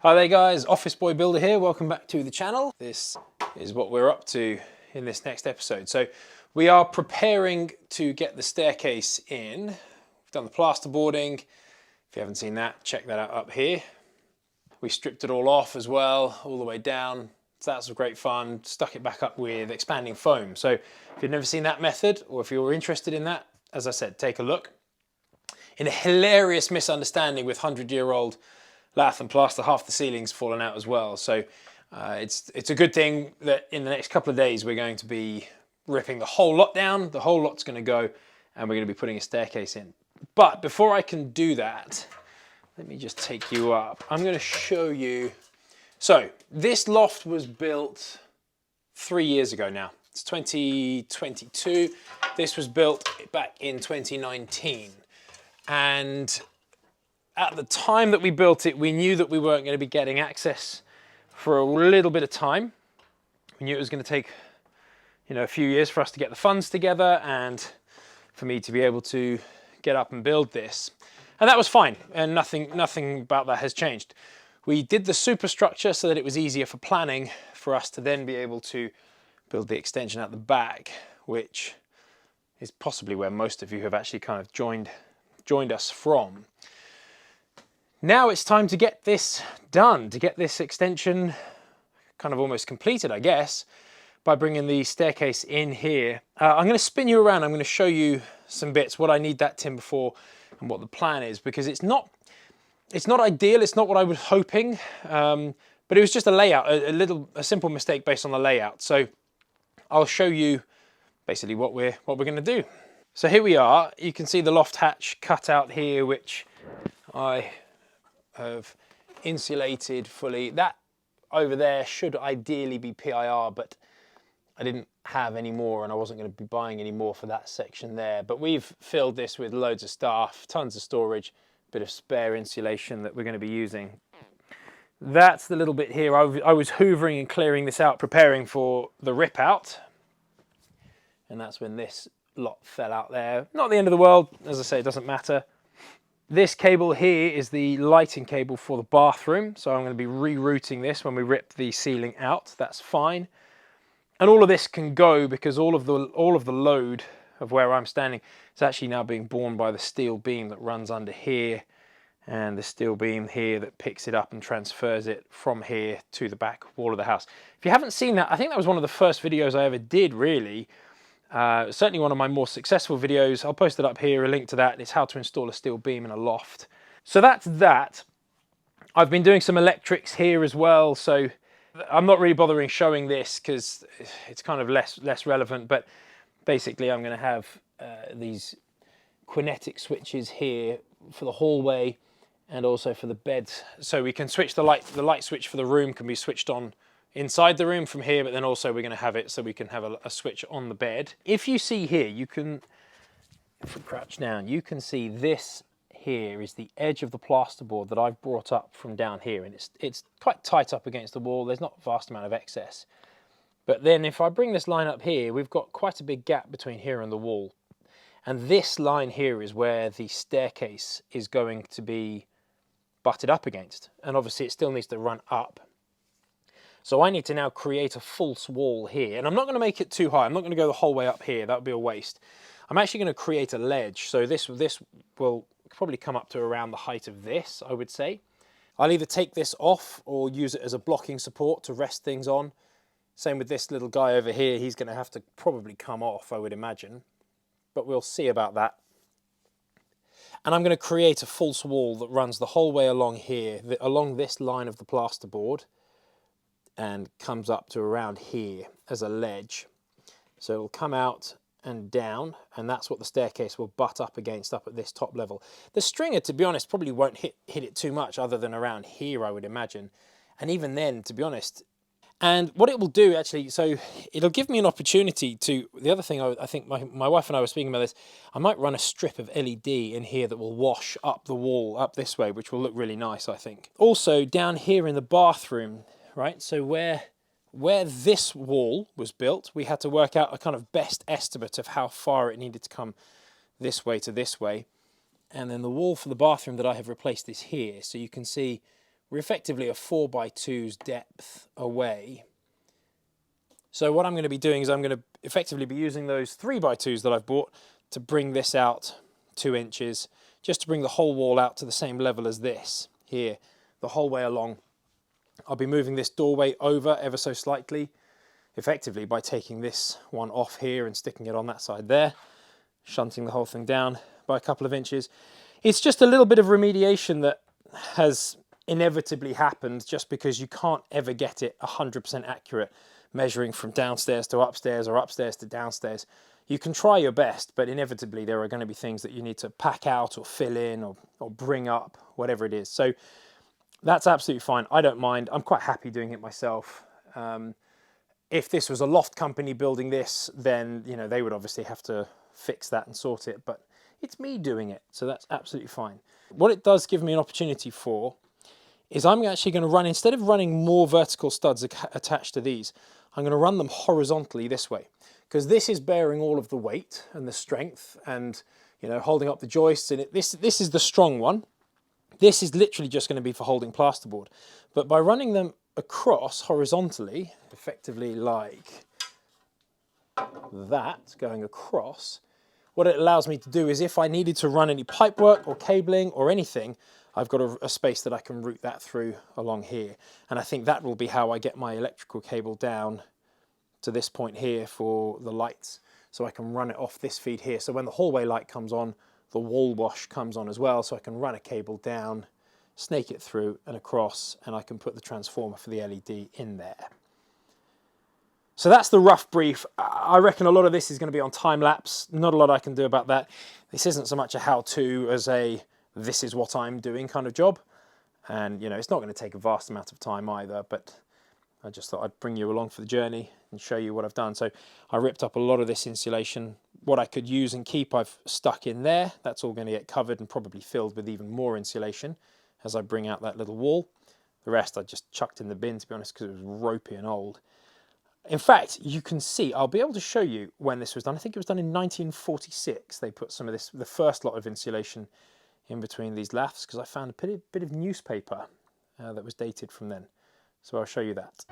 Hi there guys, Office Boy Builder here, welcome back to the channel. This is what we're up to in this next episode. So we are preparing to get the staircase in. We've done the plasterboarding. If you haven't seen that, check that out up here. We stripped it all off as well, all the way down. So that's great fun. Stuck it back up with expanding foam. So if you've never seen that method, or if you're interested in that, as I said, take a look. In a hilarious misunderstanding with 100-year-old lath and plaster, half the ceiling's fallen out as well. So it's a good thing that in the next couple of days we're going to be ripping the whole lot down. The whole lot's going to go, and we're going to be putting a staircase in. But before I can do that, let me just take you up. I'm going to show you. So this loft was built 3 years ago now. It's 2022. This was built back in 2019. And at the time that we built it, we knew that we weren't going to be getting access for a little bit of time. We knew it was going to take, a few years for us to get the funds together and for me to be able to get up and build this. And that was fine, and nothing about that has changed. We did the superstructure so that it was easier for planning for us to then be able to build the extension at the back, which is possibly where most of you have actually kind of joined us from. Now it's time to get this done, to get this extension kind of almost completed, I guess, by bringing the staircase in here. I'm going to spin you around. I'm going to show you some bits, what I need that timber for and what the plan is, because it's not ideal. It's not what I was hoping, but it was just a layout, a simple mistake based on the layout. So I'll show you basically what we're going to do. So here we are. You can see the loft hatch cut out here, which I have insulated fully. That over there should ideally be PIR, but I didn't have any more and I wasn't going to be buying any more for that section there. But we've filled this with loads of stuff, tons of storage, a bit of spare insulation that we're going to be using. That's the little bit here. I was hoovering and clearing this out, preparing for the rip out. And that's when this lot fell out there. Not the end of the world, as I say, it doesn't matter. This cable here is the lighting cable for the bathroom, so I'm going to be rerouting this when we rip the ceiling out. That's fine. And all of this can go because all of the load of where I'm standing is actually now being borne by the steel beam that runs under here, and the steel beam here that picks it up and transfers it from here to the back wall of the house. If you haven't seen that, I think that was one of the first videos I ever did, really. Certainly one of my more successful videos. I'll post it up here, a link to that. It's how to install a steel beam in a loft. So that's that. I've been doing some electrics here as well, so I'm not really bothering showing this because it's kind of less relevant, but basically I'm going to have these kinetic switches here for the hallway and also for the beds, so we can switch the light switch for the room can be switched on inside the room from here, but then also we're going to have it so we can have a switch on the bed. If you see here, you can, if we crouch down, you can see this here is the edge of the plasterboard that I've brought up from down here, and it's quite tight up against the wall. There's not a vast amount of excess. But then if I bring this line up here, we've got quite a big gap between here and the wall. And this line here is where the staircase is going to be butted up against. And obviously it still needs to run up. So I need to now create a false wall here, and I'm not going to make it too high. I'm not going to go the whole way up here. That would be a waste. I'm actually going to create a ledge. So this will probably come up to around the height of this, I would say. I'll either take this off or use it as a blocking support to rest things on. Same with this little guy over here. He's going to have to probably come off, I would imagine. But we'll see about that. And I'm going to create a false wall that runs the whole way along here, along this line of the plasterboard, and comes up to around here as a ledge. So it'll come out and down, and that's what the staircase will butt up against up at this top level. The stringer, to be honest, probably won't hit it too much other than around here, I would imagine. And even then, to be honest, and what it will do actually, so it'll give me an opportunity to, the other thing I think my wife and I were speaking about this, I might run a strip of LED in here that will wash up the wall up this way, which will look really nice, I think. Also down here in the bathroom, right, so where this wall was built, we had to work out a kind of best estimate of how far it needed to come this way to this way. And then the wall for the bathroom that I have replaced is here. So you can see we're effectively a 4x2's depth away. So what I'm going to be doing is I'm going to effectively be using those 3x2s that I've bought to bring this out 2 inches, just to bring the whole wall out to the same level as this here, the whole way along. I'll be moving this doorway over ever so slightly, effectively by taking this one off here and sticking it on that side there, shunting the whole thing down by a couple of inches. It's just a little bit of remediation that has inevitably happened just because you can't ever get it 100% accurate, measuring from downstairs to upstairs or upstairs to downstairs. You can try your best, but inevitably there are going to be things that you need to pack out or fill in or bring up, whatever it is. So that's absolutely fine. I don't mind. I'm quite happy doing it myself. If this was a loft company building this, then they would obviously have to fix that and sort it, but it's me doing it, so that's absolutely fine. What it does give me an opportunity for is I'm actually going to run, instead of running more vertical studs attached to these, I'm going to run them horizontally this way, because this is bearing all of the weight and the strength and holding up the joists, and this is the strong one. This is literally just going to be for holding plasterboard, but by running them across horizontally, effectively like that, going across, what it allows me to do is if I needed to run any pipework or cabling or anything, I've got a space that I can route that through along here. And I think that will be how I get my electrical cable down to this point here for the lights. So I can run it off this feed here. So when the hallway light comes on, the wall wash comes on as well. So I can run a cable down, snake it through and across, and I can put the transformer for the LED in there. So that's the rough brief. I reckon a lot of this is going to be on time lapse. Not a lot I can do about that. This isn't so much a how-to as a this is what I'm doing kind of job. And it's not going to take a vast amount of time either, but I just thought I'd bring you along for the journey and show you what I've done. So I ripped up a lot of this insulation. What I could use and keep, I've stuck in there. That's all going to get covered and probably filled with even more insulation as I bring out that little wall. The rest I just chucked in the bin, to be honest, because it was ropey and old. In fact, you can see, I'll be able to show you when this was done. I think it was done in 1946. They put some of this, the first lot of insulation in between these laths, because I found a bit of newspaper that was dated from then. So I'll show you that.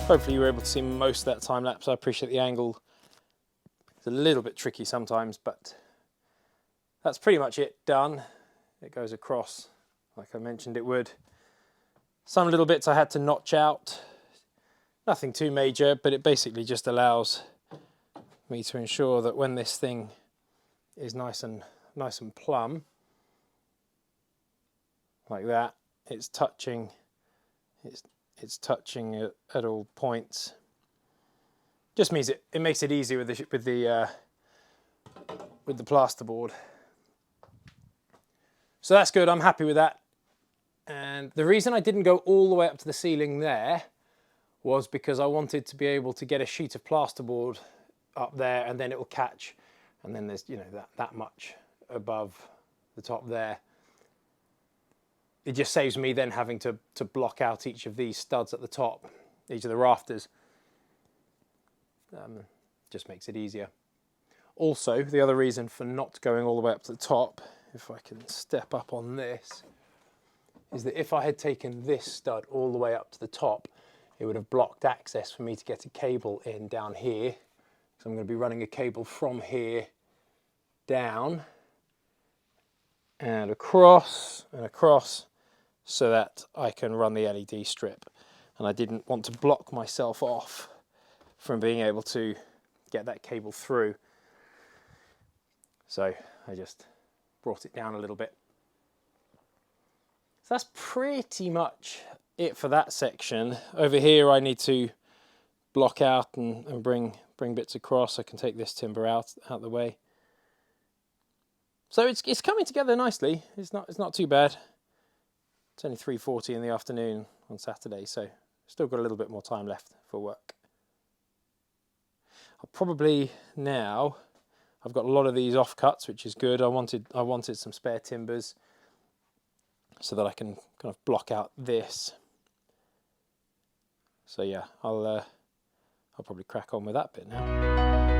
Hopefully you were able to see most of that time lapse. I appreciate the angle. It's a little bit tricky sometimes, but that's pretty much it done. It goes across like I mentioned it would. Some little bits I had to notch out. Nothing too major, but it basically just allows me to ensure that when this thing is nice and plumb, like that, it's touching at all points. Just means it makes it easier with the plasterboard. So that's good. I'm happy with that. And the reason I didn't go all the way up to the ceiling there was because I wanted to be able to get a sheet of plasterboard up there, and then it will catch, and then there's, you know, that much above the top there. It just saves me then having to block out each of these studs at the top, each of the rafters. Just makes it easier. Also, the other reason for not going all the way up to the top, if I can step up on this, is that if I had taken this stud all the way up to the top, it would have blocked access for me to get a cable in down here. So I'm going to be running a cable from here down and across so that I can run the LED strip. And I didn't want to block myself off from being able to get that cable through. So I just brought it down a little bit. So that's pretty much it for that section. Over here I need to block out and bring bits across. I can take this timber out the way. So it's coming together nicely. It's not too bad. It's only 3:40 in the afternoon on Saturday, so still got a little bit more time left for work. I'll probably now, I've got a lot of these offcuts, which is good. I wanted some spare timbers so that I can kind of block out this. So yeah, I'll probably crack on with that bit now.